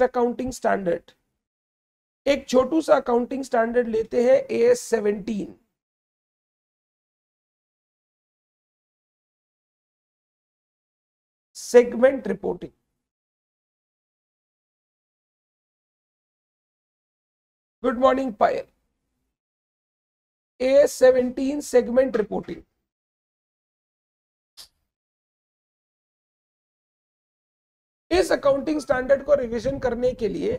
Next accounting standard, एक छोटू सा accounting standard लेते हैं AS 17। Segment reporting. Good morning Payal. AS 17 segment reporting. इस अकाउंटिंग स्टैंडर्ड को रिवीजन करने के लिए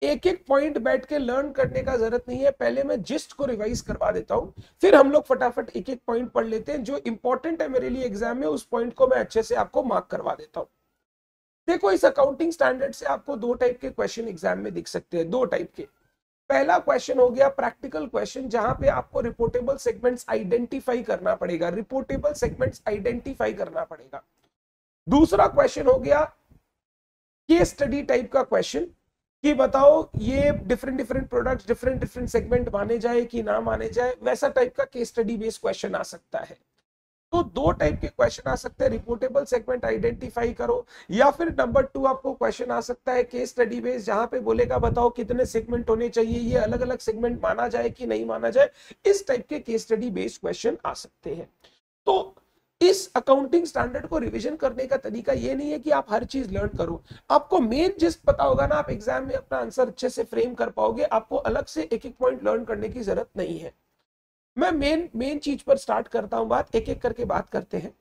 एक एक पॉइंट बैठ के लर्न करने का जरूरत नहीं है। पहले मैं जिस्ट को रिवाइज करवा देता हूं, फिर हम लोग फटाफट एक एक पॉइंट पढ़ लेते हैं। जो इंपॉर्टेंट है मेरे लिए एग्जाम में, उस पॉइंट को मैं अच्छे से आपको मार्क करवा देता हूं। देखो, इस अकाउंटिंग स्टैंडर्ड से आपको दो टाइप के क्वेश्चन एग्जाम में दिख सकते हैं, दो टाइप के। पहला क्वेश्चन हो गया प्रैक्टिकल क्वेश्चन, जहां पे आपको रिपोर्टेबल सेगमेंट्स आइडेंटिफाई करना पड़ेगा, रिपोर्टेबल सेगमेंट्स आइडेंटिफाई करना पड़ेगा। दूसरा क्वेश्चन हो गया केस स्टडी टाइप का क्वेश्चन, कि बताओ ये different different products different different segment माने जाए कि ना माने जाए, वैसा टाइप का केस स्टडी बेस्ड क्वेश्चन आ सकता है। तो दो टाइप के क्वेश्चन आ सकते हैं, रिपोर्टेबल सेगमेंट आइडेंटिफाई करो, या फिर नंबर 2 आपको क्वेश्चन आ सकता है केस स्टडी बेस्ड, जहां पे बोलेगा बताओ कितने सेगमेंट होने चाहिए, ये अलग अलग सेगमेंट माना जाए कि नहीं माना जाए। इस टाइप के केस स्टडी बेस्ड क्वेश्चन आ सकते हैं। तो इस अकाउंटिंग स्टैंडर्ड को रिवीजन करने का तरीका ये नहीं है कि आप हर चीज लर्न करो। आपको मेन जिस्ट पता होगा ना, आप एग्जाम में अपना आंसर अच्छे से फ्रेम कर पाओगे। आपको अलग से एक एक पॉइंट लर्न करने की जरूरत नहीं है। मैं मेन चीज पर स्टार्ट करता हूं बात, एक एक करके बात करते हैं।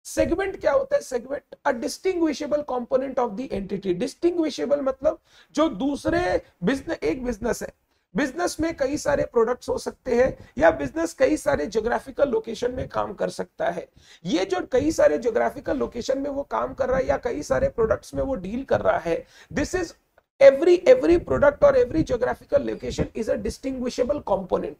सेगमेंट क्या होता है? Segment a distinguishable component of the entity. Distinguishable मतलब जो दूसरे बिजनेस, एक बिजनेस है, बिजनेस में कई सारे प्रोडक्ट्स हो सकते हैं, या बिजनेस कई सारे ज्योग्राफिकल लोकेशन में काम कर सकता है। ये जो कई सारे ज्योग्राफिकल लोकेशन में वो काम कर रहा है, या कई सारे प्रोडक्ट्स में वो डील कर रहा है, दिस इज every product और every geographical location is a distinguishable component,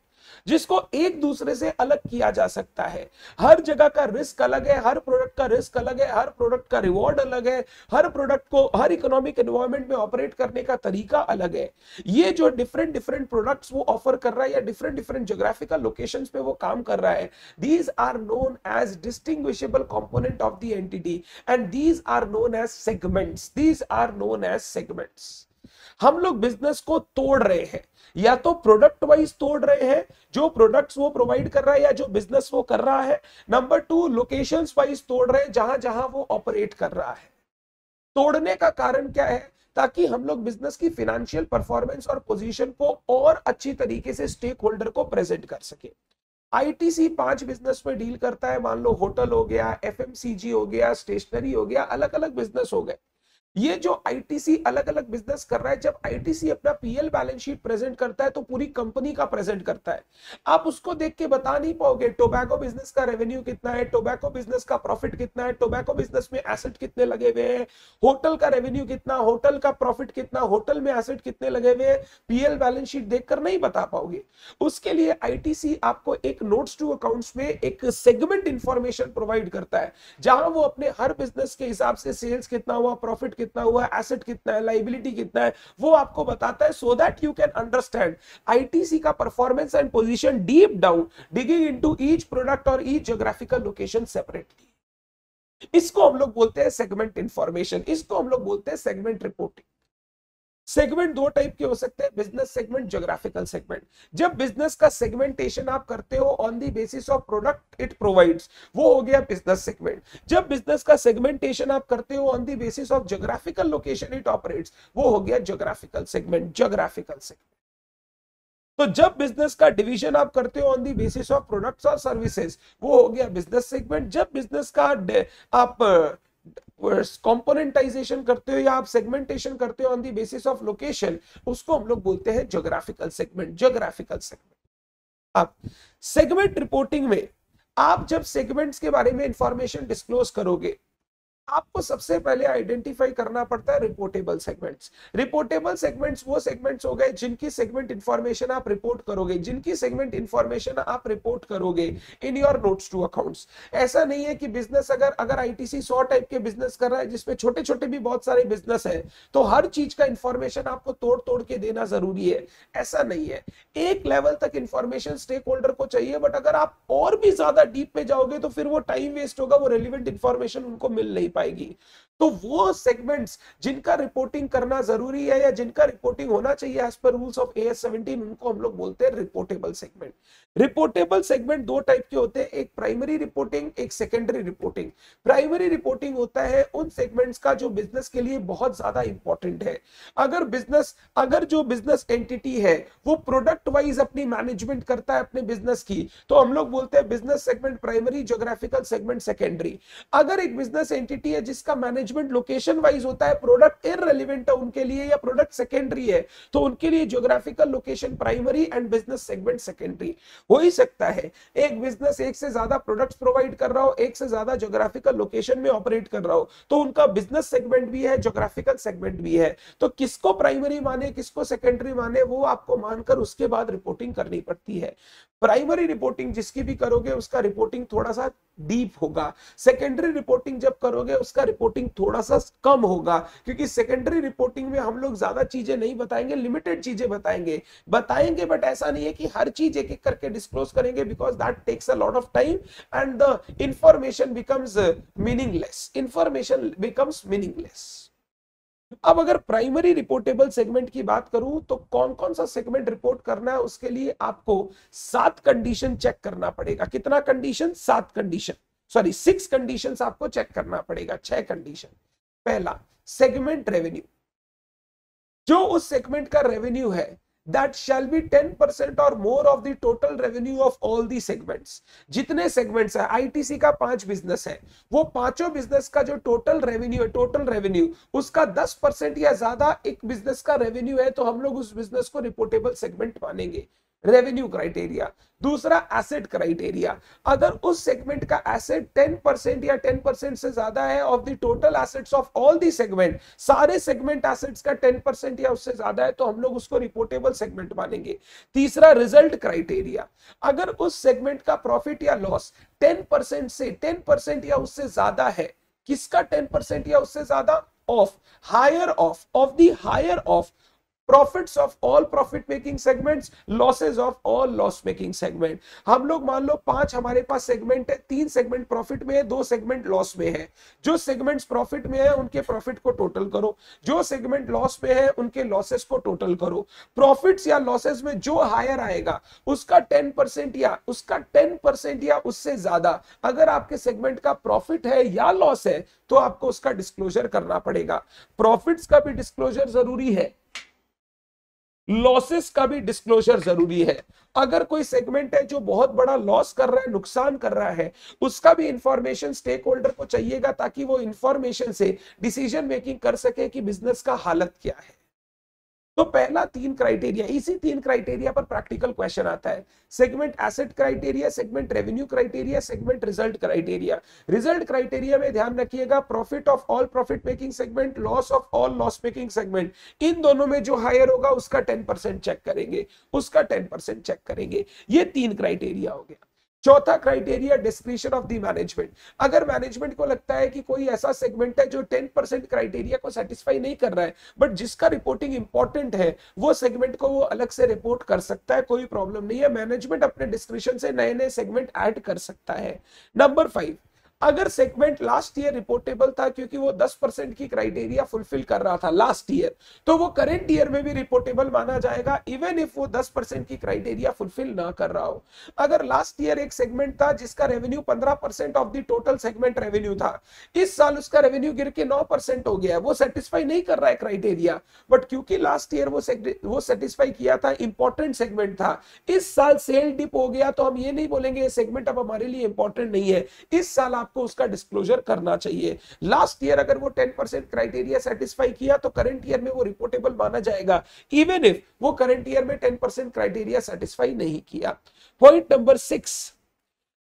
जिसको एक दूसरे से अलग किया जा सकता है। हर जगह का रिस्क अलग है, हर प्रोडक्ट का रिस्क अलग है, हर प्रोडक्ट का रिवॉर्ड अलग है, हर प्रोडक्ट को हर इकोनॉमिक एनवायरनमेंट में ऑपरेट करने का तरीका अलग है। ये जो डिफरेंट डिफरेंट प्रोडक्ट्स वो ऑफर कर रहा है, या डिफरेंट डिफरेंट ज्योग्राफिकल लोकेशंस पे वो काम कर रहा है, these are known as distinguishable component of the entity and these are known as segments, these are known as segments। हम लोग बिजनेस को तोड़ रहे हैं, या तो प्रोडक्ट वाइज तोड़ रहे हैं, जो प्रोडक्ट्स वो प्रोवाइड कर रहा है या जो बिजनेस वो कर रहा है। नंबर 2, लोकेशंस वाइज तोड़ रहे हैं, जहां जहां वो ऑपरेट कर रहा है। तोड़ने का कारण क्या है? ताकि हम लोग बिजनेस की फाइनेंशियल परफॉर्मेंस और पोजीशन को और अच्छी तरीके से स्टेक होल्डर को प्रेजेंट कर सके। आईटीसी 5 बिजनेस में डील करता है, मान लो होटल हो गया, एफएमसीजी हो गया, स्टेशनरी हो गया, अलग अलग बिजनेस हो गए। ये जो आईटीसी अलग अलग बिजनेस कर रहा है, जब आईटीसी अपना पीएल बैलेंस शीट प्रेजेंट करता है तो पूरी कंपनी का प्रेजेंट करता है। आप उसको देख के बता नहीं पाओगे टोबैको बिजनेस का रेवेन्यू कितना है, टोबैको बिजनेस का प्रॉफिट कितना है, टोबैको बिजनेस में एसेट कितने लगे हुए हैं, होटल का रेवेन्यू कितना, होटल का प्रॉफिट कितना, होटल में एसेट कितने लगे हुए हैं, पीएल बैलेंस शीट देखकर नहीं बता पाओगे। उसके लिए आईटीसी आपको एक नोट्स टू अकाउंट्स में एक सेगमेंट इंफॉर्मेशन प्रोवाइड करता है, जहां वो अपने हर बिजनेस के हिसाब से सेल्स कितना हुआ, प्रॉफिट कितना हुआ, एसेट कितना है, लायबिलिटी कितना है, वो आपको बताता है, so that you can understand ITC का performance and position deep down, digging into each product और ईच ज्योग्राफिकल लोकेशन सेपरेटली। इसको हम लोग बोलते हैं सेगमेंट इंफॉर्मेशन, इसको हम लोग बोलते हैं सेगमेंट रिपोर्टिंग। सेगमेंट दो टाइप के हो सकते हैं, बिजनेस सेगमेंट, ज्योग्राफिकल सेगमेंट। जब बिजनेस का सेगमेंटेशन आप करते हो on the basis of product it provides, वो हो गया बिजनेस सेगमेंट। जब बिजनेस का सेगमेंटेशन आप करते हो on the basis of geographical location it operates, वो हो गया ज्योग्राफिकल सेगमेंट, ज्योग्राफिकल सेगमेंट। तो जब बिजनेस का डिवीजन आप करते हो on the basis of products और सर्विसेज, वो हो गया बिजनेस सेगमेंट। जब बिजनेस का आप कंपोनेंटाइजेशन करते हो या आप सेगमेंटेशन करते हो on the basis of location, उसको हम लोग बोलते हैं ज्योग्राफिकल सेगमेंट, ज्योग्राफिकल सेगमेंट। अब सेगमेंट रिपोर्टिंग में आप जब सेगमेंट्स के बारे में इंफॉर्मेशन डिस्क्लोज करोगे, आपको सबसे पहले आइडेंटिफाई करना पड़ता है रिपोर्टेबल सेगमेंट्स। रिपोर्टेबल सेगमेंट्स वो सेगमेंट्स हो गए जिनकी सेगमेंट इंफॉर्मेशन आप रिपोर्ट करोगे, जिनकी सेगमेंट इंफॉर्मेशन आप रिपोर्ट करोगे in your notes to accounts. ऐसा नहीं है कि बिजनेस अगर आईटीसी 100 टाइप के बिजनेस कर रहा है, जिसमें छोटे छोटे भी बहुत सारे बिजनेस है, तो हर चीज का इंफॉर्मेशन आपको तोड़ तोड़ के देना जरूरी है, ऐसा नहीं है। एक लेवल तक इंफॉर्मेशन स्टेक होल्डर को चाहिए, बट अगर आप और भी ज्यादा डीप में जाओगे तो फिर वो टाइम वेस्ट होगा, वो रेलिवेंट इंफॉर्मेशन उनको मिल नहीं पाएगी। तो वो सेगमेंट्स जिनका रिपोर्टिंग करना जरूरी है या जिनका रिपोर्टिंग होना चाहिए as per rules of AS 17, उनको हम लोग बोलते हैं रिपोर्टेबल सेगमेंट। रिपोर्टेबल सेगमेंट दो टाइप के होते हैं, एक प्राइमरी रिपोर्टिंग, एक सेकेंडरी रिपोर्टिंग। प्राइमरी रिपोर्टिंग होता है उन सेगमेंट्स का जो बिजनेस के लिए बहुत ज्यादा इंपॉर्टेंट है। अगर जो बिजनेस एंटिटी है वो प्रोडक्ट वाइज अपनी मैनेजमेंट करता है अपने बिजनेस की, तो हम लोग बोलते हैं business segment primary, geographical segment secondary. अगर एक बिजनेस एंटिटी है जिसका मैनेजमेंट लोकेशन वाइज होता है, प्रोडक्ट इररिलेवेंट है उनके लिए या प्रोडक्ट सेकेंडरी है, तो उनके लिए geographical location primary and business segment secondary. हो ही सकता है एक बिजनेस एक से ज्यादा प्रोडक्ट्स प्रोवाइड कर रहा हो, एक से ज्यादा ज्योग्राफिकल लोकेशन में ऑपरेट कर रहा हो, तो उनका बिजनेस सेगमेंट भी है, ज्योग्राफिकल सेगमेंट भी है। तो किसको प्राइमरी माने किसको सेकेंडरी माने, वो आपको मानकर उसके बाद रिपोर्टिंग करनी पड़ती है। प्राइमरी रिपोर्टिंग जिसकी भी करोगे उसका रिपोर्टिंग थोड़ा सा डीप होगा, सेकेंडरी रिपोर्टिंग जब करोगे उसका रिपोर्टिंग थोड़ा सा कम होगा, क्योंकि सेकेंडरी रिपोर्टिंग में हम लोग ज्यादा चीजें नहीं बताएंगे, लिमिटेड चीजें बताएंगे बट ऐसा नहीं है कि हर चीज एक एक करके डिस्क्लोज करेंगे, because that takes a lot of time and the information becomes meaningless. अब अगर प्राइमरी रिपोर्टेबल सेगमेंट की बात करूं तो कौन कौन सा सेगमेंट रिपोर्ट करना है, उसके लिए आपको 7 कंडीशन चेक करना पड़ेगा। कितना कंडीशन? 7 कंडीशन, सॉरी 6 कंडीशन आपको चेक करना पड़ेगा, 6 कंडीशन। पहला, सेगमेंट रेवेन्यू। जो उस सेगमेंट का रेवेन्यू है that shall be 10% or more of the total revenue of all the segments। जितने सेगमेंट्स है, आईटीसी का 5 बिजनेस है, वो पांचों बिजनेस का जो टोटल रेवेन्यू है, टोटल रेवेन्यू उसका 10% या ज्यादा एक बिजनेस का रेवेन्यू है, तो हम लोग उस बिजनेस को रिपोर्टेबल सेगमेंट मानेंगे। Revenue criteria. दूसरा, एसेट क्राइटेरिया। अगर उस सेगमेंट का एसेट 10% या 10% से ज्यादा है of the total assets of all the segment, सारे सेगमेंट एसेट्स का 10% या उससे ज्यादा है, तो हम लोग उसको रिपोर्टेबल सेगमेंट मानेंगे। तीसरा, रिजल्ट क्राइटेरिया। अगर उस सेगमेंट का प्रॉफिट या लॉस 10% से 10% या उससे ज्यादा है, किसका 10% या उससे ज्यादा? Higher of profits of all profit making segments, losses of all loss making segment. हम लोग मान लो 5 हमारे पास सेगमेंट है, 3 सेगमेंट प्रॉफिट में है, 2 सेगमेंट लॉस में है। जो सेगमेंट्स प्रॉफिट में है उनके प्रॉफिट को टोटल करो, जो सेगमेंट लॉस में है उनके लॉसेस को टोटल करो। प्रॉफिट्स या लॉसेस में जो हायर आएगा उसका 10% या उससे ज्यादा अगर आपके सेगमेंट का प्रॉफिट है या लॉस है, तो आपको उसका डिस्क्लोजर करना पड़ेगा। प्रॉफिट्स का भी डिस्क्लोजर जरूरी है, लॉसेस का भी डिस्क्लोजर जरूरी है। अगर कोई सेगमेंट है जो बहुत बड़ा लॉस कर रहा है, नुकसान कर रहा है, उसका भी इंफॉर्मेशन स्टेक होल्डर को चाहिएगा, ताकि वो इंफॉर्मेशन से डिसीजन मेकिंग कर सके कि बिजनेस का हालत क्या है। तो पहला 3 क्राइटेरिया, इसी 3 क्राइटेरिया पर प्रैक्टिकल क्वेश्चन आता है। Segment asset criteria, segment revenue criteria, segment result criteria. Result criteria में ध्यान रखिएगा, profit of all profit making segment, loss of all loss making segment, इन दोनों में जो हायर होगा उसका 10% चेक करेंगे। ये 3 क्राइटेरिया हो गया। चौथा criteria, discretion of the management. अगर मैनेजमेंट को लगता है कि कोई ऐसा सेगमेंट है जो 10% क्राइटेरिया को सेटिस्फाई नहीं कर रहा है, बट जिसका रिपोर्टिंग इंपॉर्टेंट है, वो सेगमेंट को वो अलग से रिपोर्ट कर सकता है, कोई प्रॉब्लम नहीं है। मैनेजमेंट अपने डिस्क्रिशन से नए नए सेगमेंट ऐड कर सकता है। नंबर 5, अगर सेगमेंट लास्ट ईयर रिपोर्टेबल था क्योंकि वो 10% की क्राइटेरिया फुलफिल कर रहा था लास्ट ईयर, तो वो करेंट ईयर में भी रिपोर्टेबल माना जाएगा, इवन इफ वो 10% की क्राइटेरिया फुलफिल ना कर रहा हो। अगर लास्ट ईयर एक सेगमेंट था जिसका revenue 15% of the total segment revenue था, इस साल उसका रेवेन्यू गिर के 9% हो गया, वो सेटिस्फाई नहीं कर रहा है क्राइटेरिया, बट क्योंकि लास्ट ईयर वो सेटिस्फाई किया था, इंपॉर्टेंट सेगमेंट था, इस साल सेल डिप हो गया, तो हम ये नहीं बोलेंगे ये सेगमेंट अब हमारे लिए इंपॉर्टेंट नहीं है, इस साल आपको उसका डिस्क्लोजर करना चाहिए। लास्ट ईयर अगर वो 10% क्राइटेरिया सेटिस्फाई किया, तो करंट ईयर में वो रिपोर्टेबल माना जाएगा, इवन इफ वो करंट ईयर में 10% क्राइटेरिया सेटिस्फाई नहीं किया। पॉइंट नंबर 6,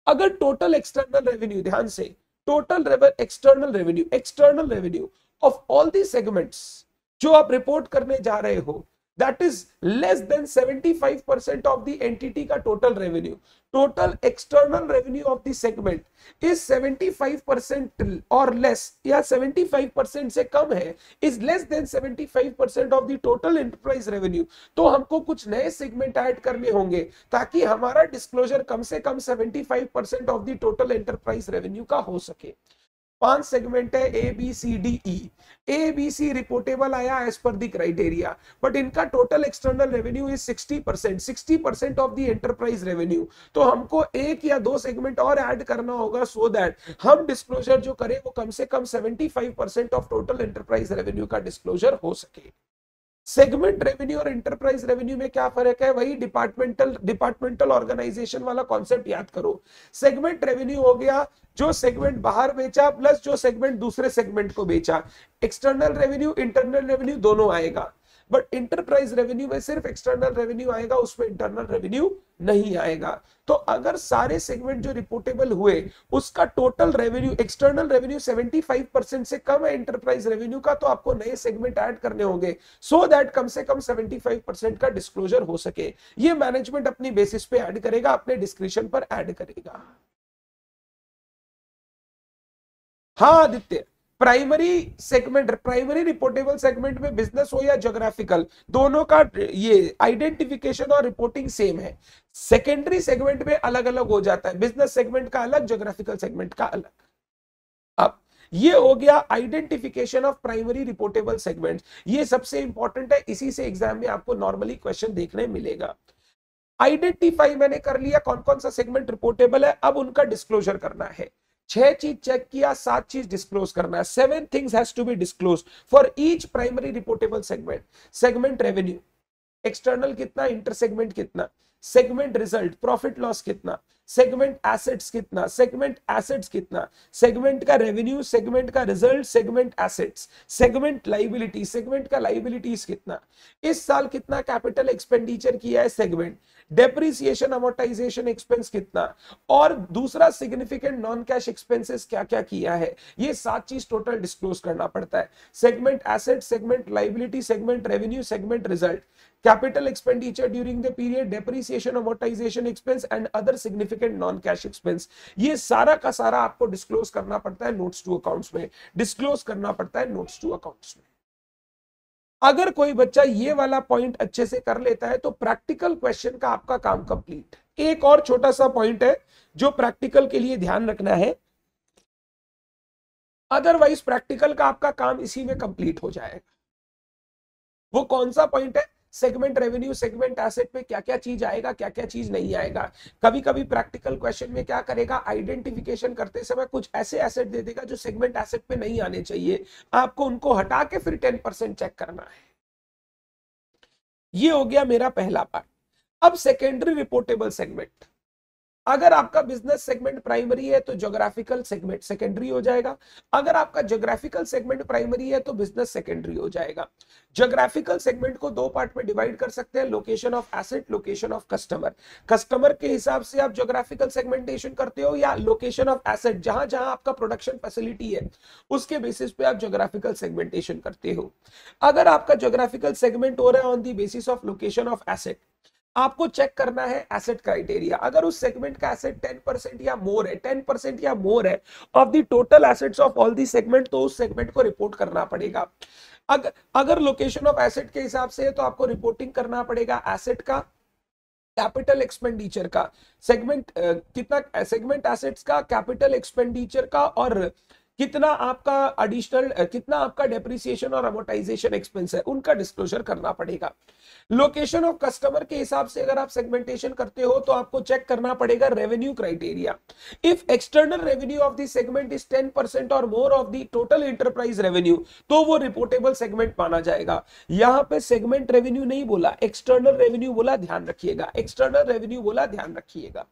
अगर टोटल एक्सटर्नल रेवेन्यू, ध्यान से, total external revenue of all the segments जो आप रिपोर्ट करने जा रहे हो, that is less than 75% of the entity का total revenue, total external revenue of the segment is 75% or less, या 75% से कम है, is less than 75% of the total enterprise revenue, तो हमको कुछ नए सेगमेंट ऐड करने होंगे ताकि हमारा डिस्क्लोजर कम से कम 75% of the total enterprise revenue का हो सके। 5 सेगमेंट है A B C D E. A B C reportable आया as per the criteria, but इनका total external revenue is 60%, 60% of the enterprise revenue. तो हमको एक या दो सेगमेंट और ऐड करना होगा सो दैट हम डिस्क्लोजर जो करें वो कम से कम 75% ऑफ टोटल एंटरप्राइज रेवेन्यू का डिस्क्लोजर हो सके। सेगमेंट रेवेन्यू और एंटरप्राइज रेवेन्यू में क्या फर्क है? वही डिपार्टमेंटल ऑर्गेनाइजेशन वाला कॉन्सेप्ट याद करो। सेगमेंट रेवेन्यू हो गया जो सेगमेंट बाहर बेचा प्लस जो सेगमेंट दूसरे सेगमेंट को बेचा। एक्सटर्नल रेवेन्यू इंटरनल रेवेन्यू दोनों आएगा, बट इंटरप्राइज रेवेन्यू में सिर्फ एक्सटर्नल रेवेन्यू आएगा, उसमें इंटरनल रेवेन्यू नहीं आएगा। तो अगर सारे सेगमेंट जो रिपोर्टेबल हुए उसका टोटल रेवेन्यू, एक्सटर्नल रेवेन्यू 75% से कम है इंटरप्राइज रेवेन्यू का, तो आपको नए सेगमेंट ऐड करने होंगे सो दैट कम से कम 75% का डिस्क्लोजर हो सके। ये मैनेजमेंट अपनी बेसिस पे ऐड करेगा, अपने डिस्क्रिप्शन पर ऐड करेगा। हाँ Aditya, primary segment, primary reportable segment में बिजनेस हो या ज्योग्राफिकल, दोनों का ये आइडेंटिफिकेशन और रिपोर्टिंग सेम है। सेकेंडरी सेगमेंट में अलग अलग हो जाता है, बिजनेस सेगमेंट का अलग, ज्योग्राफिकल सेगमेंट का अलग। अब ये हो गया identification of primary reportable segment. ये सबसे इंपॉर्टेंट है, इसी से एग्जाम में आपको नॉर्मली क्वेश्चन देखने मिलेगा। आइडेंटिफाई मैंने कर लिया कौन कौन सा सेगमेंट रिपोर्टेबल है, अब उनका डिस्क्लोजर करना है। 6 चीज चेक किया, 7 चीज डिस्क्लोज करना है। 7 things has to be disclose for each primary reportable segment. Segment revenue, external कितना, इंटर सेगमेंट कितना, सेगमेंट रिजल्ट, प्रॉफिट लॉस कितना, सेगमेंट एसेट्स कितना, सेगमेंट एसेट्स कितना, सेगमेंट का रेवेन्यू, सेगमेंट का result, segment assets, segment liability, segment का liabilities कितना, इस साल कितना कैपिटल एक्सपेंडिचर किया है सेगमेंट, डेप्रिसिएशन अमोर्टाइजेशन एक्सपेंस कितना, और दूसरा सिग्निफिकेंट नॉन कैश एक्सपेंसेस क्या क्या किया है। ये 7 चीज टोटल डिस्क्लोज करना पड़ता है। Segment asset, segment liability, segment revenue, segment result, capital expenditure during the period, depreciation amortisation expense and other significant non cash expense. ये सारा का सारा आपको डिस्क्लोज करना पड़ता है नोट्स टू अकाउंट्स में, डिस्क्लोज करना पड़ता है नोट्स टू अकाउंट्स में। अगर कोई बच्चा ये वाला पॉइंट अच्छे से कर लेता है तो प्रैक्टिकल क्वेश्चन का आपका काम कंप्लीट। एक और छोटा सा पॉइंट है जो प्रैक्टिकल के लिए ध्यान रखना है, अदरवाइज प्रैक्टिकल का आपका काम इसी में कंप्लीट हो जाएगा। वो कौन सा पॉइंट है? सेगमेंट रेवेन्यू, सेगमेंट एसेट में क्या क्या चीज आएगा, क्या क्या चीज नहीं आएगा। कभी कभी प्रैक्टिकल क्वेश्चन में क्या करेगा, आइडेंटिफिकेशन करते समय कुछ ऐसे एसेट दे देगा जो सेगमेंट एसेट पे नहीं आने चाहिए, आपको उनको हटा के फिर 10% चेक करना है। ये हो गया मेरा पहला पार्ट। अब सेकेंडरी रिपोर्टेबल सेगमेंट, अगर आपका बिजनेस सेगमेंट प्राइमरी है तो ज्योग्राफिकल सेगमेंट सेकेंडरी हो जाएगा। अगर आपका ज्योग्राफिकल सेगमेंट प्राइमरी है तो बिजनेस सेकेंडरी हो जाएगा। ज्योग्राफिकल सेगमेंट को 2 पार्ट में डिवाइड कर सकते हैं, location of asset, location of customer. Customer के हिसाब से आप ज्योग्राफिकल सेगमेंटेशन करते हो या लोकेशन ऑफ एसेट, जहां जहां आपका प्रोडक्शन फैसिलिटी है उसके बेसिस पे आप ज्योग्राफिकल सेगमेंटेशन करते हो। अगर आपका ज्योग्राफिकल सेगमेंट हो रहा है on the basis of location of asset, आपको चेक करना है एसेट क्राइटेरिया। अगर उस सेगमेंट का एसेट 10% या मोर है, 10% या मोर है of the total assets of all the segment, तो उस सेगमेंट को रिपोर्ट करना पड़ेगा। अगर लोकेशन ऑफ एसेट के हिसाब से है तो आपको रिपोर्टिंग करना पड़ेगा एसेट का, कैपिटल एक्सपेंडिचर का, सेगमेंट कितना सेगमेंट एसेट्स का, कैपिटल एक्सपेंडिचर का, और कितना आपका एडिशनल, कितना आपका डेप्रिसिएशन और अमोर्टाइजेशन एक्सपेंस है, उनका डिस्क्लोजर करना पड़ेगा। लोकेशन ऑफ कस्टमर के हिसाब से अगर आप सेगमेंटेशन करते हो तो आपको चेक करना पड़ेगा revenue criteria. If external revenue of the segment is 10% और more of the total enterprise revenue, तो वो रिपोर्टेबल सेगमेंट माना जाएगा। यहां पे सेगमेंट रेवेन्यू नहीं बोला, एक्सटर्नल रेवेन्यू बोला, ध्यान रखिएगा, एक्सटर्नल रेवेन्यू बोला, ध्यान रखिएगा।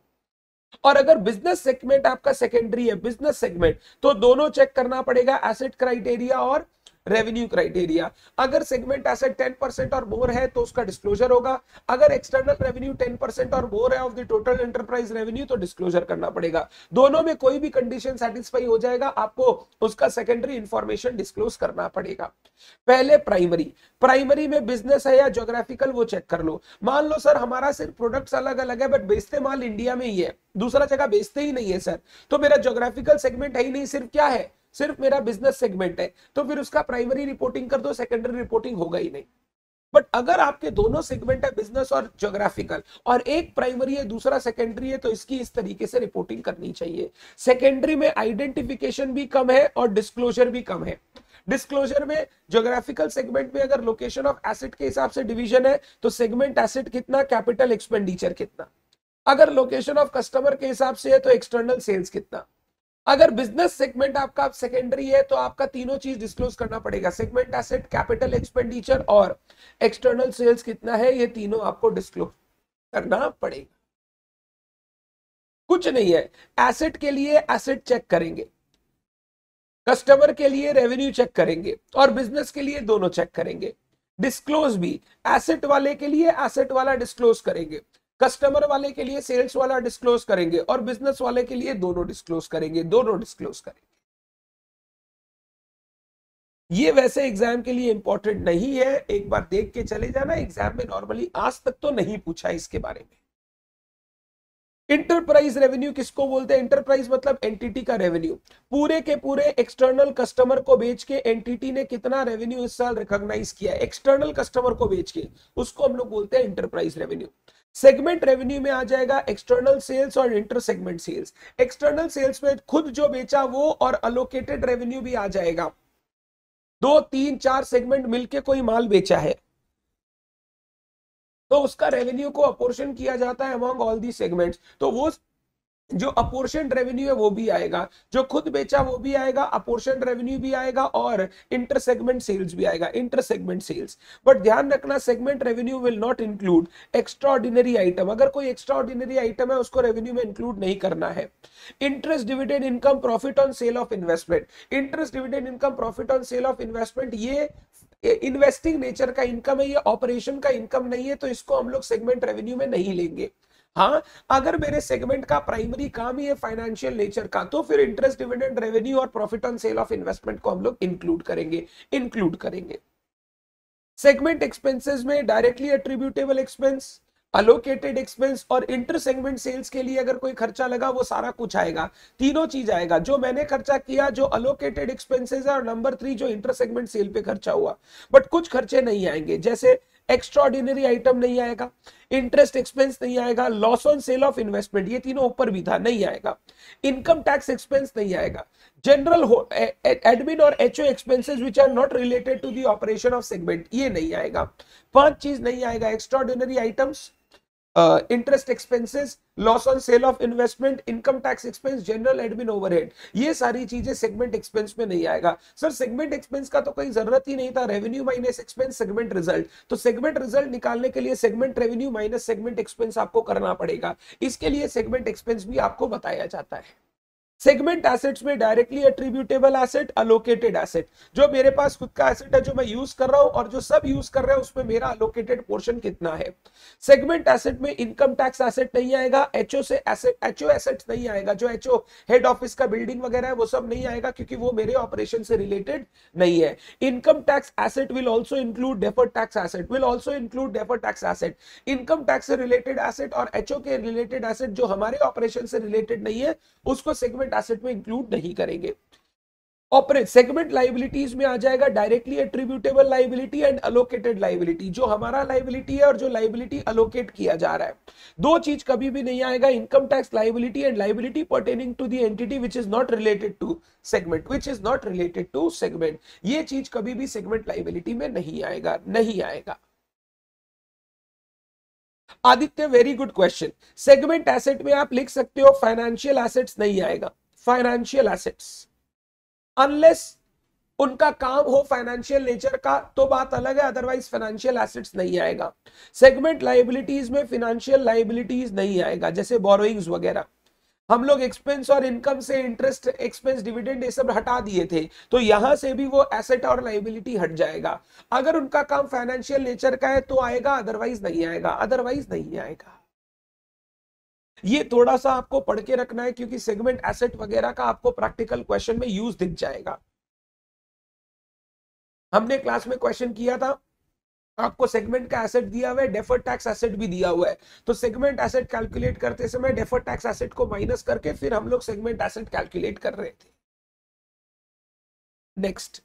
और अगर बिजनेस सेगमेंट आपका सेकेंडरी है, बिजनेस सेगमेंट, तो दोनों चेक करना पड़ेगा, एसेट क्राइटेरिया और रेवेन्यू क्राइटेरिया। अगर सेगमेंट एसेट 10% और मोर है तो उसका डिस्क्लोजर होगा। अगर एक्सटर्नल रेवेन्यू 10% और मोर है of the total enterprise revenue तो डिस्क्लोजर करना पड़ेगा। दोनों में कोई भी कंडीशन सेटिस्फाई हो जाएगा, आपको उसका सेकेंडरी इंफॉर्मेशन डिस्क्लोज करना पड़ेगा। पहले प्राइमरी में बिजनेस है या ज्योग्राफिकल, वो चेक कर लो। मान लो सर हमारा सिर्फ प्रोडक्ट्स अलग अलग है बट बेचते माल इंडिया में ही है, दूसरा जगह बेचते ही नहीं है सर, तो मेरा ज्योग्राफिकल सेगमेंट है ही नहीं, सिर्फ क्या है, सिर्फ मेरा बिजनेस सेगमेंट है, तो फिर उसका प्राइमरी रिपोर्टिंग कर दो, सेकेंडरी रिपोर्टिंग होगा ही नहीं। बट अगर आपके दोनों सेगमेंट है, बिजनेस और ज्योग्राफिकल, और एक प्राइमरी है दूसरा सेकेंडरी है, तो इसकी इस तरीके से रिपोर्टिंग करनी चाहिए। सेकेंडरी में आइडेंटिफिकेशन भी कम है और डिस्क्लोजर भी कम है। डिस्क्लोजर में ज्योग्राफिकल सेगमेंट में अगर लोकेशन ऑफ एसेट के हिसाब से डिवीजन है तो सेगमेंट एसेट कितना, कैपिटल एक्सपेंडिचर कितना। अगर लोकेशन ऑफ कस्टमर के हिसाब से है तो एक्सटर्नल सेल्स कितना। अगर बिजनेस सेगमेंट आपका सेकेंडरी है तो आपका तीनों चीज डिस्क्लोज करना पड़ेगा, सेगमेंट एसेट, कैपिटल एक्सपेंडिचर और एक्सटर्नल सेल्स कितना है, ये तीनों आपको डिस्क्लोज करना पड़ेगा। कुछ नहीं है, एसेट के लिए एसेट चेक करेंगे, कस्टमर के लिए रेवेन्यू चेक करेंगे और बिजनेस के लिए दोनों चेक करेंगे। डिस्क्लोज भी एसेट वाले के लिए एसेट वाला डिस्क्लोज करेंगे, कस्टमर वाले के लिए सेल्स वाला डिस्क्लोज करेंगे और बिजनेस वाले के लिए दोनों डिस्क्लोज करेंगे, दोनों डिस्क्लोज करेंगे। ये वैसे एग्जाम के लिए इंपॉर्टेंट नहीं है, एक बार देख के चले जाना, एग्जाम में नॉर्मली आज तक तो नहीं पूछा इसके बारे में। इंटरप्राइज रेवेन्यू किसको बोलते हैं? इंटरप्राइज मतलब एंटिटी का रेवेन्यू, पूरे के पूरे एक्सटर्नल कस्टमर को बेच के एंटिटी ने कितना रेवेन्यू इस साल रिकॉग्नाइज किया है, एक्सटर्नल कस्टमर को बेच के, उसको हम लोग बोलते हैं इंटरप्राइज रेवेन्यू। सेगमेंट रेवेन्यू में आ जाएगा एक्सटर्नल सेल्स और inter segment sales. External sales में खुद जो बेचा वो और अलोकेटेड रेवेन्यू भी आ जाएगा। 2, 3, 4 सेगमेंट मिलके कोई माल बेचा है तो उसका रेवेन्यू को अपोर्शन किया जाता है अमंग ऑल दी सेगमेंट्स, तो वो जो अपोर्शन रेवेन्यू है वो भी आएगा, जो खुद बेचा वो भी आएगा, अपोर्शन रेवेन्यू भी आएगा और इंटर सेगमेंट सेल्स भी आएगा, इंटर सेगमेंट सेल्स। बट ध्यान रखना, segment revenue will not include extraordinary item. अगर कोई एक्स्ट्राऑर्डिनरी आइटम है उसको रेवेन्यू में इंक्लूड नहीं करना है। Interest, dividend income, profit on sale of investment, interest, dividend income, profit on sale of investment, ये इन्वेस्टिंग नेचर का इनकम है, ये ऑपरेशन का इनकम नहीं है, तो इसको हम लोग सेगमेंट रेवेन्यू में नहीं लेंगे। हाँ, अगर मेरे सेगमेंट का प्राइमरी काम ही है फाइनेंशियल नेचर का, तो फिर इंटरेस्ट, डिविडेंड, रेवेन्यू और profit on sale of investment को हम लोग इंक्लूड करेंगे। सेगमेंट एक्सपेंसेस में directly attributable expense, allocated expense और इंटर सेगमेंट सेल्स के लिए अगर कोई खर्चा लगा वो सारा कुछ आएगा, तीनों चीज आएगा, जो मैंने खर्चा किया, जो अलोकेटेड एक्सपेंसेस है, और नंबर 3 जो इंटर सेगमेंट सेल पे खर्चा हुआ। बट कुछ खर्चे नहीं आएंगे, जैसे एक्स्ट्राऑर्डिनरी आइटम नहीं आएगा, इंटरेस्ट एक्सपेंस नहीं आएगा, loss on sale of investment, ये तीनों ऊपर भी था, नहीं आएगा, इनकम टैक्स एक्सपेंस नहीं आएगा, जनरल एडमिन और HO expenses which are not related to the operation of segment, ये नहीं आएगा। 5 चीज नहीं आएगा, extraordinary items, interest expenses, loss on sale of investment, income tax expense, general admin overhead, ये सारी चीजें सेगमेंट एक्सपेंस में नहीं आएगा। सर सेगमेंट एक्सपेंस का तो कोई जरूरत ही नहीं था, revenue minus expense segment result, तो सेगमेंट रिजल्ट निकालने के लिए segment revenue minus segment expense आपको करना पड़ेगा, इसके लिए सेगमेंट एक्सपेंस भी आपको बताया जाता है। सेगमेंट एसेट्स में directly attributable asset, allocated asset, जो मेरे पास खुद का एसेट है जो मैं यूज कर रहा हूं और जो सब यूज कर रहे हैं उसमें मेरा अलोकेटेड पोर्शन कितना है। सेगमेंट एसेट में इनकम टैक्स एसेट नहीं आएगा, एचओ से एसेट, एचओ एसेट नहीं आएगा, जो एचओ हेड ऑफिस का बिल्डिंग वगैरह है वो सब नहीं आएगा क्योंकि वो मेरे ऑपरेशन से रिलेटेड नहीं है। Income tax asset will also include deferred tax asset, will also include deferred tax asset. Income tax से रिलेटेड एसेट और एचओ के रिलेटेड एसेट जो हमारे ऑपरेशन से रिलेटेड नहीं है उसको सेगमेंट एसेट में इंक्लूड नहीं करेंगे। ऑपरेट सेगमेंट लाइबिलिटीज में आ जाएगा directly attributable liability and allocated liability, जो हमारा लाइबिलिटी है और जो लाइबिलिटी अलोकेट किया जा रहा है। 2 चीज कभी भी नहीं आएगा, income tax liability and liability pertaining to the entity which is not related to segment, which is not related to segment, ये चीज कभी भी सेगमेंट लाइबिलिटी में नहीं आएगा, नहीं आएगा। Aditya very good question. Segment asset में आप लिख सकते हो फाइनेंशियल एसेट्स नहीं आएगा, फाइनेंशियल एसेट्स अनलेस उनका काम हो फाइनेंशियल नेचर का तो बात अलग है, अदरवाइज फाइनेंशियल एसेट्स नहीं आएगा। सेगमेंट लाइबिलिटीज में फाइनेंशियल लाइबिलिटीज नहीं आएगा, जैसे बोरोइंग्स वगैरह, हम लोग एक्सपेंस और इनकम से इंटरेस्ट एक्सपेंस डिविडेंड ये सब हटा दिए थे, तो यहां से भी वो एसेट और लाइबिलिटी हट जाएगा। अगर उनका काम फाइनेंशियल नेचर का है तो आएगा, अदरवाइज नहीं आएगा, अदरवाइज नहीं आएगा। ये थोड़ा सा आपको पढ़ के रखना है क्योंकि सेगमेंट एसेट वगैरह का आपको प्रैक्टिकल क्वेश्चन में यूज दिख जाएगा। हमने क्लास में क्वेश्चन किया था, आपको सेगमेंट का एसेट दिया हुआ है, डेफर्ड टैक्स एसेट भी दिया हुआ है, तो सेगमेंट एसेट कैलकुलेट करते समय डेफर्ड टैक्स एसेट को माइनस करके फिर हम लोग सेगमेंट एसेट कैलकुलेट कर रहे थे। नेक्स्ट,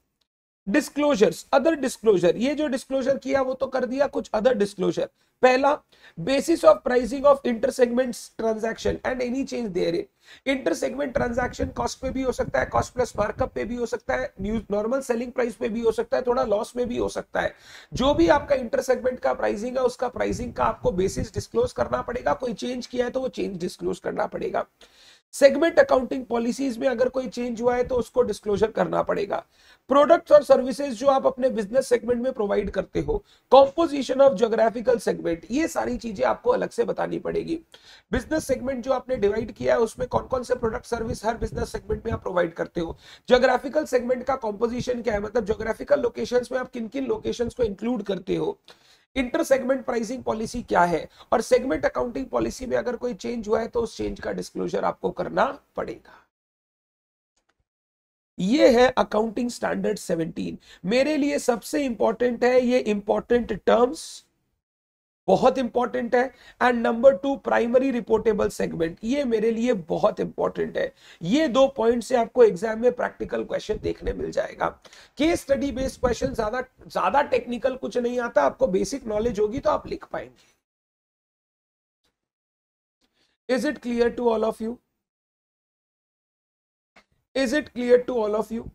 डिस्क्लोजर्स, अदर डिस्क्लोजर, ये जो डिस्क्लोजर किया वो तो कर दिया, कुछ अदर डिस्क्लोजर। पहला, basis of pricing of inter segment transaction and any change there in. Inter segment transaction cost पे भी हो सकता है, कॉस्ट प्लस मार्कअप पे भी हो सकता है, न्यूज नॉर्मल सेलिंग प्राइस पे भी हो सकता है, थोड़ा लॉस में भी हो सकता है। जो भी आपका इंटर सेगमेंट का प्राइसिंग है, उसका प्राइसिंग का आपको बेसिस डिस्क्लोज करना पड़ेगा। कोई चेंज किया है तो वो चेंज डिस्क्लोज करना पड़ेगा। सेगमेंट अकाउंटिंग पॉलिसीज में अगर कोई चेंज हुआ है तो उसको डिस्क्लोजर करना पड़ेगा। प्रोडक्ट्स और सर्विसेज जो आप अपने बिजनेस सेगमेंट में प्रोवाइड करते हो, कॉम्पोजिशन ऑफ ज्योग्राफिकल सेगमेंट, ये सारी चीजें आपको अलग से बतानी पड़ेगी। बिजनेस सेगमेंट जो आपने डिवाइड किया है उसमें कौन कौन से प्रोडक्ट सर्विस हर बिजनेस सेगमेंट में आप प्रोवाइड करते हो। ज्योग्राफिकल सेगमेंट का कॉम्पोजिशन क्या है, मतलब ज्योग्राफिकल लोकेशंस में आप किन किन लोकेशंस को इंक्लूड करते हो। इंटर सेगमेंट प्राइसिंग पॉलिसी क्या है, और सेगमेंट अकाउंटिंग पॉलिसी में अगर कोई चेंज हुआ है तो उस चेंज का डिस्क्लोजर आपको करना पड़ेगा। ये है अकाउंटिंग स्टैंडर्ड 17। मेरे लिए सबसे इंपॉर्टेंट है ये इंपॉर्टेंट टर्म्स, बहुत इंपॉर्टेंट है। And number 2, primary reportable segment, ये मेरे लिए बहुत इंपॉर्टेंट है। ये 2 पॉइंट से आपको एग्जाम में प्रैक्टिकल क्वेश्चन देखने मिल जाएगा। केस स्टडी बेस्ड क्वेश्चन ज्यादा ज्यादा टेक्निकल कुछ नहीं आता, आपको बेसिक नॉलेज होगी तो आप लिख पाएंगे। Is it clear to all of you? Is it clear to all of you?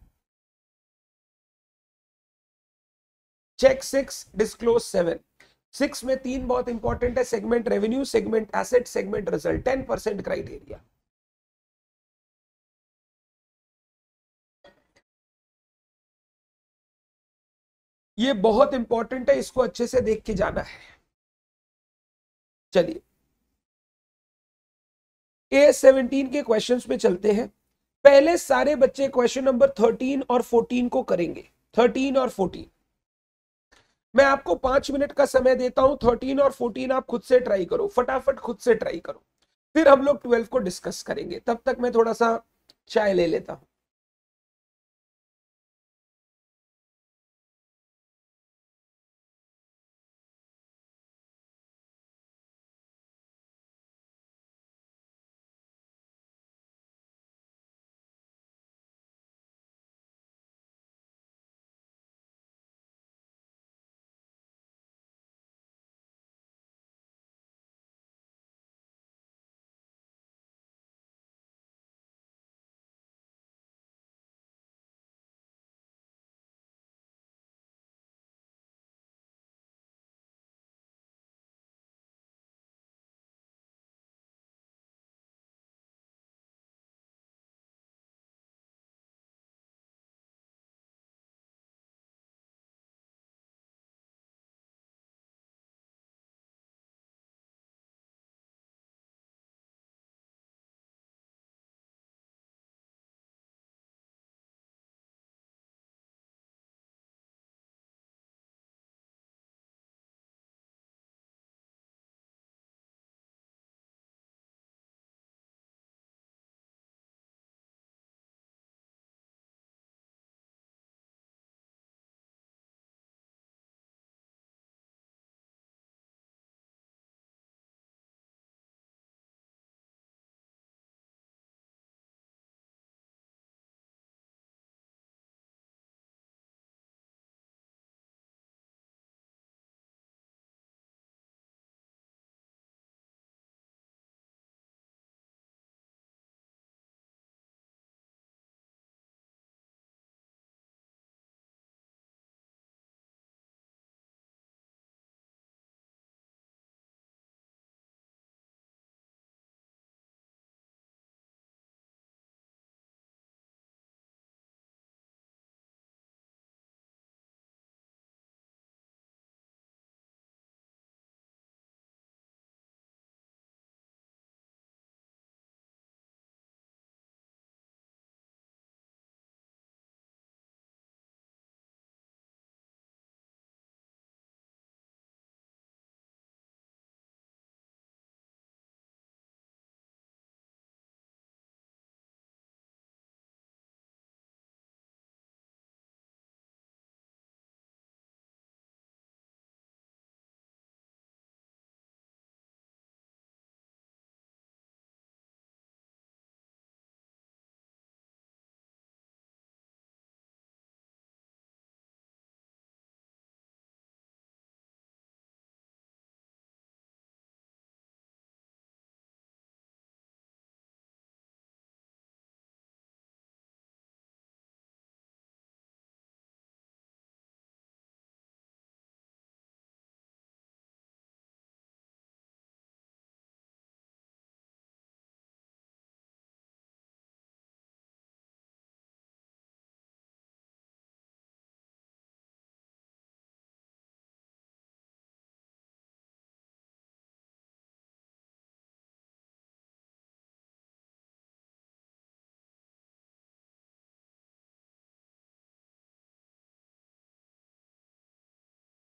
Check 6, disclose 7। 6 में 3 बहुत इंपॉर्टेंट है, segment revenue, segment asset, segment result, 10% criteria. ये बहुत इंपॉर्टेंट है, इसको अच्छे से देख के जाना है। चलिए A17 के क्वेश्चंस में चलते हैं। पहले सारे बच्चे क्वेश्चन नंबर 13 और 14 को करेंगे। 13 और 14 मैं आपको 5 मिनट का समय देता हूं। 13 और 14 आप खुद से ट्राई करो, फटाफट खुद से ट्राई करो, फिर हम लोग 12 को डिस्कस करेंगे। तब तक मैं थोड़ा सा चाय ले लेता हूं।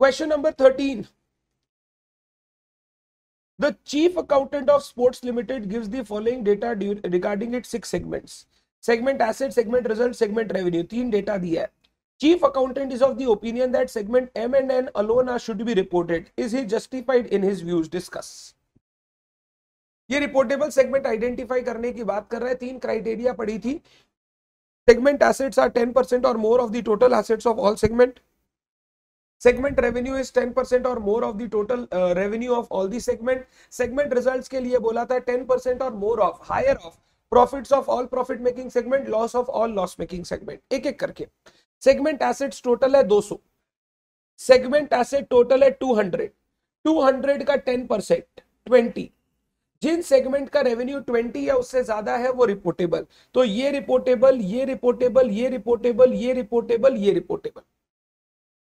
Question number 13. The chief accountant of Sports Limited gives the following data regarding its 6 segments. Segment asset, segment result, segment revenue. 3 data दिया है. Chief accountant is of the opinion that segment M and N alone should be reported. Is he justified in his views? Discuss. ये reportable segment identify करने की बात कर रहे हैं. 3 criteria पड़ी थी. Segment assets are 10% or more of the total assets of all segment. Segment revenue is 10% or more of the total revenue of all the segment. Segment results के लिए बोला था 10% or more of, higher of profits of all profit making segment, loss of all loss making segment. एक एक करके. Segment assets total है 200. Segment asset total है 200. 200 का 10% 20. जिन सेगमेंट का रेवेन्यू 20 या उससे ज्यादा है वो रिपोर्टेबल. तो ये रिपोर्टेबल, ये रिपोर्टेबल, ये रिपोर्टेबल, ये रिपोर्टेबल, ये रिपोर्टेबल.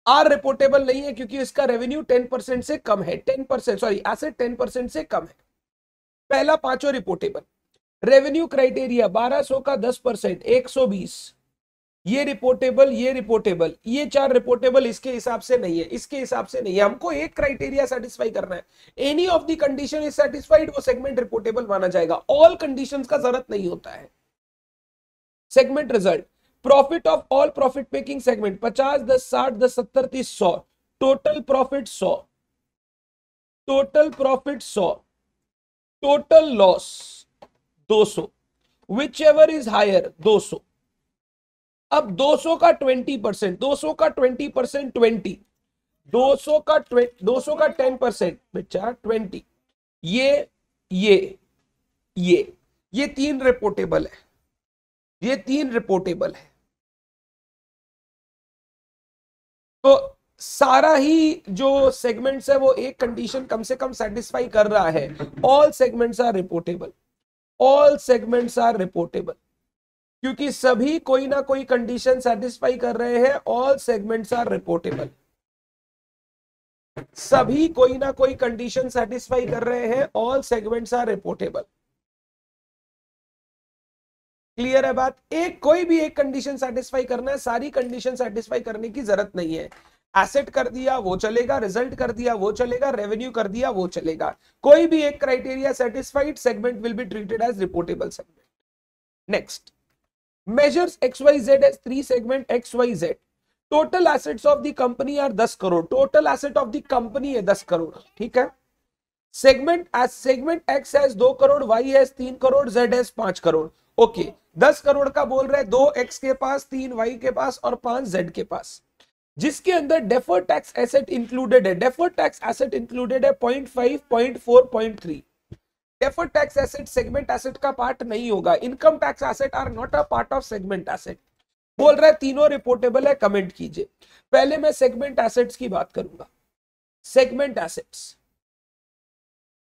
आर रिपोर्टेबल नहीं है क्योंकि इसका रेवेन्यू 10% से कम है. 10% सॉरी, एसेट 10% से कम है. पहला पांचों रिपोर्टेबल. रेवेन्यू क्राइटेरिया 1200 का 10% 120. ये रिपोर्टेबल, ये रिपोर्टेबल, ये 4 रिपोर्टेबल इसके हिसाब से नहीं है, इसके हिसाब से नहीं है. हमको एक क्राइटेरिया सेटिस्फाई करना है. Any of the condition is satisfied, वो सेगमेंट रिपोर्टेबल माना जाएगा. ऑल कंडीशंस का जरूरत नहीं होता है. Segment result, profit of all profit making segment 50, 10, 60, 10, 70, 30, 100. Total profit 100. Total profit 100. Total loss 200. Whichever is higher 200. अब 200 का 20%, 200 का 20%, 20. 200 का 10% बच्चा 20. ये 3 रिपोर्टेबल है. ये 3 रिपोर्टेबल है. तो सारा ही जो सेगमेंट्स है वो एक कंडीशन कम से कम सेटिस्फाई कर रहा है. All segments are reportable. All segments are reportable क्योंकि सभी कोई ना कोई कंडीशन सेटिस्फाई कर रहे हैं. All segments are reportable. सभी कोई ना कोई कंडीशन सेटिस्फाई कर रहे हैं. All segments are reportable. Clear है बात? कोई भी एक कंडीशन सेटिस्फाई करना है. सारी कंडीशन सेटिस्फाई करने की जरूरत नहीं है. एसेट कर दिया वो चलेगा, रिजल्ट कर दिया वो चलेगा, रेवेन्यू कर दिया वो चलेगा. कोई भी एक criteria satisfied, segment will be treated as reportable segment. Next, measures XYZ as 3 segment XYZ. Total assets of the company are 10 crore. Total asset of the company है 10 crore. ठीक है. Segment X has 2 crore, Y has 3 crore, Z has 5 crore. Okay, 10 crore का बोल रहे हैं. 2 X के पास, 3 Y के पास और 5 Z के पास. जिसके अंदर डेफर्ड टैक्स एसेट इंक्लूडेड है. डेफर्ड टैक्स एसेट इंक्लूडेड है 0.5, 0.4, 0.3. Deferred tax asset segment asset का पार्ट नहीं होगा. Income tax asset are not a part of segment asset. बोल रहा है तीनों रिपोर्टेबल है. कमेंट कीजिए. पहले मैं सेगमेंट एसेट्स की बात करूंगा. सेगमेंट एसेट्स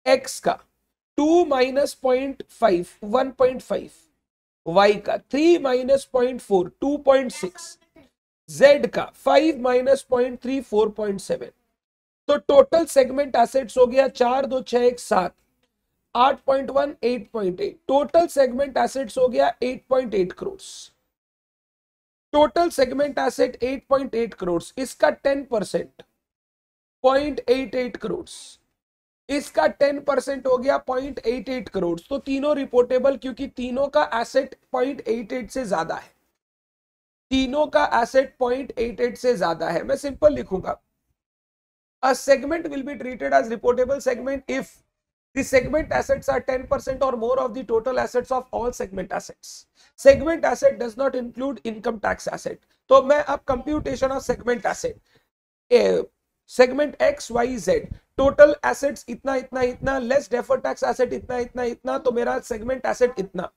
एक्स का 2 माइनस 0.5 1.5, वाई का 3 माइनस 0.4 2.6, जेड का 5 माइनस 0.3 4.7. तो टोटल सेगमेंट एसेट्स हो गया 4 2 6 1 7 8.1 8.8. टोटल सेगमेंट एसेट्स हो गया 8.8 crore. Total segment asset 8.8 crore. इसका 10% 0.88 करोड़. इसका 10% हो गया 0.88 करोड़. तो तीनों रिपोर्टेबल क्योंकि तीनों का एसेट 0.88 से ज्यादा है. तीनों का एसेट 0.88 से ज्यादा है. मैं सिंपल लिखूंगा. A segment will be treated as reportable segment if the segment assets are 10% or more of the total assets of all segment assets. Segment asset does not include income tax asset. तो मैं अब computation of segment asset, segment X Y Z, total assets इतना इतना इतना, less deferred tax asset इतना इतना इतना, तो मेरा segment asset इतना.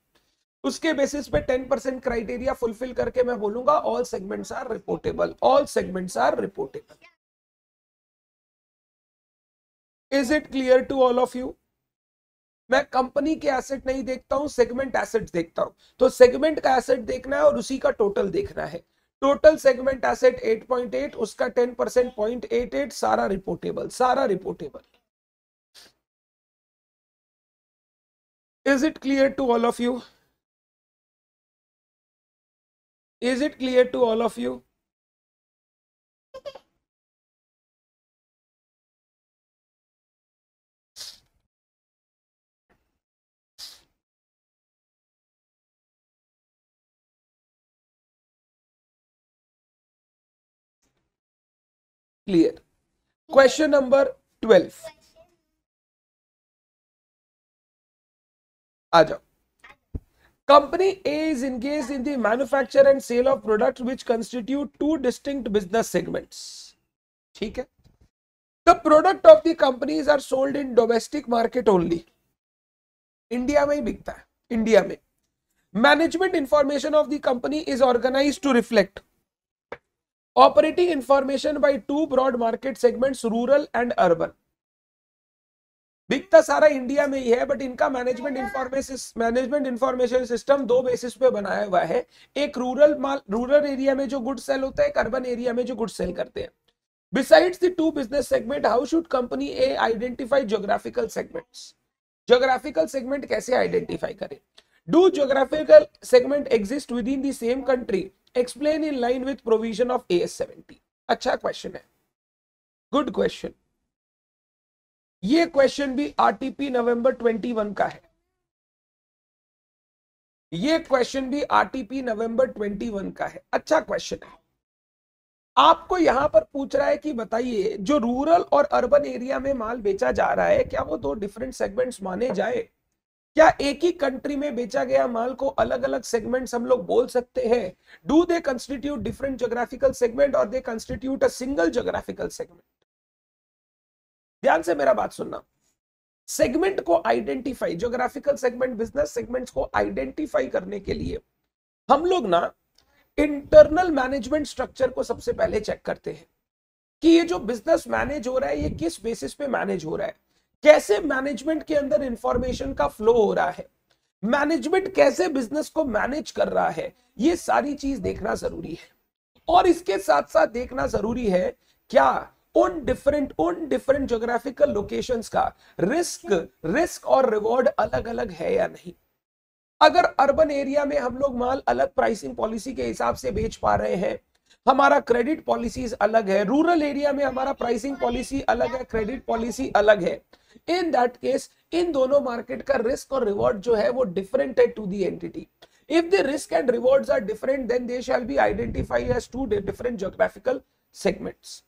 उसके बेसिस पे 10% क्राइटेरिया फुलफिल करके मैं बोलूंगा all segments are reportable. All segments are reportable. Is it clear to all of you? मैं कंपनी के एसेट नहीं देखता हूं, सेगमेंट एसेट देखता हूं. तो सेगमेंट का एसेट देखना है और उसी का टोटल देखना है. टोटल सेगमेंट एसेट 8.8, उसका 10% 0.88. सारा रिपोर्टेबल, सारा reportable. Is it clear to all of you? Is it clear to all of you? Clear. Question number 12 आ जाओ। Company A is engaged in the manufacture and sale of products which constitute two distinct business segments. ठीक है। The product of the companies are sold in domestic market only. India में ही बिकता है, India में। Management information of the company is organized to reflect operating information by two broad market segments, rural and urban. बिकता सारा India में ही है, but इनका management information system दो बेसिस पे बनाया हुआ है। एक रूरल एरिया में जो गुड सेल होता है, एक अर्बन एरिया में जो गुड सेल करते हैं। Besides the two business segment, how should company A identify geographical segments? Geographical segment कैसे identify करें? Do geographical segment exist within the same country? Explain in line with provision of AS70. अच्छा question है, good question. ये question भी RTP नवंबर 21 का है। ये question भी आरटीपी नवंबर 21 का है। अच्छा क्वेश्चन है। आपको यहां पर पूछ रहा है कि बताइए जो रूरल और अर्बन एरिया में माल बेचा जा रहा है, क्या वो दो डिफरेंट सेगमेंट्स माने जाए? क्या एक ही कंट्री में बेचा गया माल को अलग अलग सेगमेंट्स हम लोग बोल सकते हैं? Do they constitute different geographical segment और they constitute a single geographical segment? ध्यान से मेरा बात सुनना। सेगमेंट को identify, geographical segment, business segments को आइडेंटिफाई करने के लिए हम लोग ना इंटरनल मैनेजमेंट स्ट्रक्चर को सबसे पहले चेक करते हैं कि ये जो बिजनेस मैनेज हो रहा है ये किस बेसिस पे मैनेज हो रहा है, कैसे मैनेजमेंट के अंदर इंफॉर्मेशन का फ्लो हो रहा है, मैनेजमेंट कैसे बिजनेस को मैनेज कर रहा है, ये सारी चीज देखना जरूरी है। और इसके साथ साथ देखना जरूरी है क्या उन डिफरेंट ज्योग्राफिकल लोकेशंस का रिस्क और रिवॉर्ड अलग अलग है या नहीं। अगर अर्बन एरिया में हम लोग माल अलग प्राइसिंग पॉलिसी के हिसाब से बेच पा रहे हैं, हमारा क्रेडिट पॉलिसीज अलग है, रूरल एरिया में हमारा प्राइसिंग पॉलिसी अलग है, क्रेडिट पॉलिसी अलग है, इन दैट केस इन दोनों मार्केट का रिस्क और रिवॉर्ड जो है वो डिफरेंट है to the entity. If the risk and rewards are different then they shall be identified as two different geographical segments.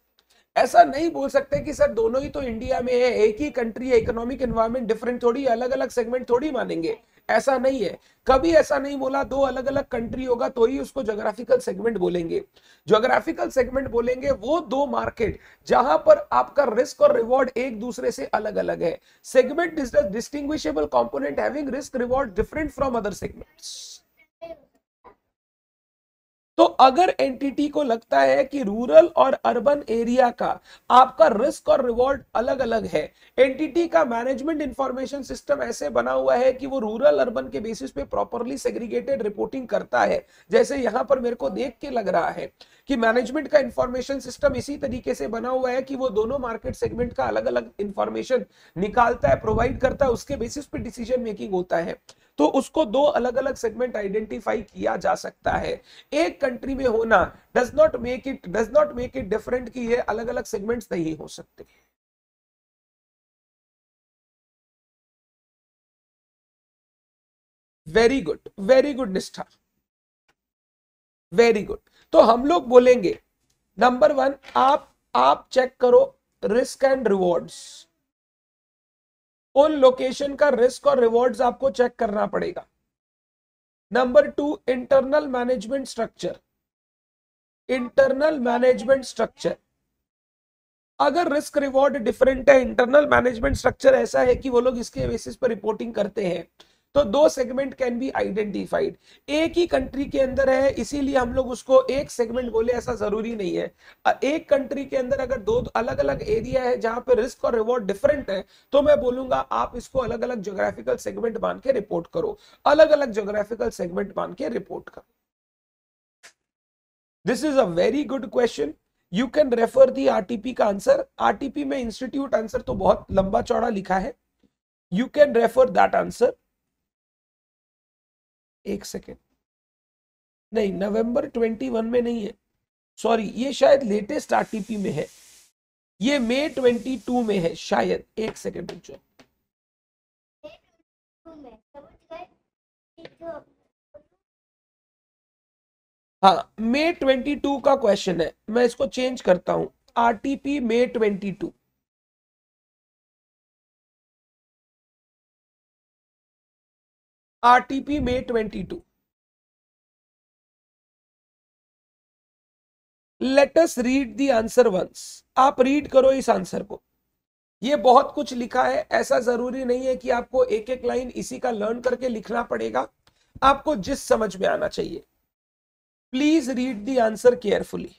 ऐसा नहीं बोल सकते कि सर दोनों ही तो इंडिया में है, एक ही कंट्री है, इकोनॉमिक एनवायरनमेंट डिफरेंट, थोड़ी अलग अलग सेगमेंट थोड़ी मानेंगे। ऐसा नहीं है, कभी ऐसा नहीं बोला। दो अलग अलग कंट्री होगा तो ही उसको ज्योग्राफिकल सेगमेंट बोलेंगे। ज्योग्राफिकल सेगमेंट बोलेंगे वो दो मार्केट जहां पर आपका रिस्क और रिवॉर्ड एक दूसरे से अलग अलग है। Segment is the distinguishable component having risk reward different from other segments. तो अगर एंटिटी को लगता है कि रूरल और अर्बन एरिया का आपका रिस्क और रिवॉर्ड अलग अलग है, एंटिटी का मैनेजमेंट इंफॉर्मेशन सिस्टम ऐसे बना हुआ है कि वो रूरल अर्बन के बेसिस पे प्रॉपरली सेग्रीगेटेड रिपोर्टिंग करता है, जैसे यहां पर मेरे को देख के लग रहा है कि मैनेजमेंट का इंफॉर्मेशन सिस्टम इसी तरीके से बना हुआ है कि वो दोनों मार्केट सेगमेंट का अलग अलग इंफॉर्मेशन निकालता है, प्रोवाइड करता है, उसके बेसिस पे डिसीजन मेकिंग होता है। तो उसको दो अलग अलग सेगमेंट आइडेंटिफाई किया जा सकता है। एक कंट्री में होना does not make it different कि ये अलग अलग सेगमेंट्स नहीं हो सकते। वेरी गुड निष्ठा, वेरी गुड। तो हम लोग बोलेंगे नंबर 1, आप चेक करो रिस्क एंड रिवॉर्ड्स। उन लोकेशन का रिस्क और रिवॉर्ड्स आपको चेक करना पड़ेगा। Number 2, internal management structure. अगर रिस्क रिवॉर्ड डिफरेंट है, इंटरनल मैनेजमेंट स्ट्रक्चर ऐसा है कि वो लोग इसके बेसिस पर रिपोर्टिंग करते हैं, तो दो सेगमेंट कैन बी आइडेंटिफाइड। एक ही कंट्री के अंदर है इसीलिए हम लोग उसको एक सेगमेंट बोले, ऐसा जरूरी नहीं है। एक कंट्री के अंदर अगर दो अलग अलग एरिया है जहां पे रिस्क और रिवॉर्ड डिफरेंट है, तो मैं बोलूंगा आप इसको अलग अलग ज्योग्राफिकल सेगमेंट मान के रिपोर्ट करो, अलग अलग ज्योग्राफिकल सेगमेंट मान के रिपोर्ट करो। This is a very good question. You can refer the RTP का आंसर। आरटीपी में इंस्टीट्यूट आंसर तो बहुत लंबा चौड़ा लिखा है, you can refer that answer. एक सेकेंड, नहीं नवंबर 21 में नहीं है, सॉरी, ये शायद लेटेस्ट आरटीपी में है, ये मई 22 में है शायद। एक सेकेंड रुक जाओ। हाँ, मई 22 का क्वेश्चन है, मैं इसको चेंज करता हूं। RTP May 22. RTP May 22. Let us read the answer once. आप रीड करो इस आंसर को. ये बहुत कुछ लिखा है, ऐसा जरूरी नहीं है कि आपको एक एक लाइन इसी का लर्न करके लिखना पड़ेगा. आपको जिस समझ में आना चाहिए. Please read the answer carefully.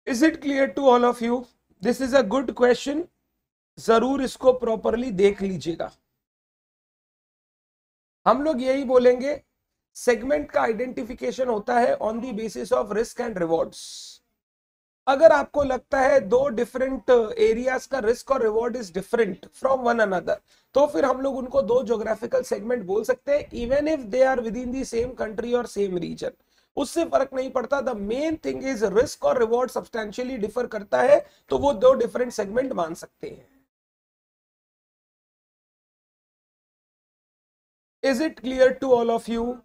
Is it clear to all of you? This is a good question. जरूर इसको प्रॉपरली देख लीजिएगा. हम लोग यही बोलेंगे, सेगमेंट का आइडेंटिफिकेशन होता है on the basis of risk and rewards. अगर आपको लगता है दो डिफरेंट एरियाज का रिस्क और reward is different from one another, तो फिर हम लोग उनको दो ज्योग्राफिकल सेगमेंट बोल सकते हैं, even if they are within the same country और सेम रीजन. उससे फर्क नहीं पड़ता. The main thing is risk और रिवॉर्ड सब्सटैंशियली डिफर करता है, तो वो दो डिफरेंट सेगमेंट मान सकते हैं. Is it clear to all of you?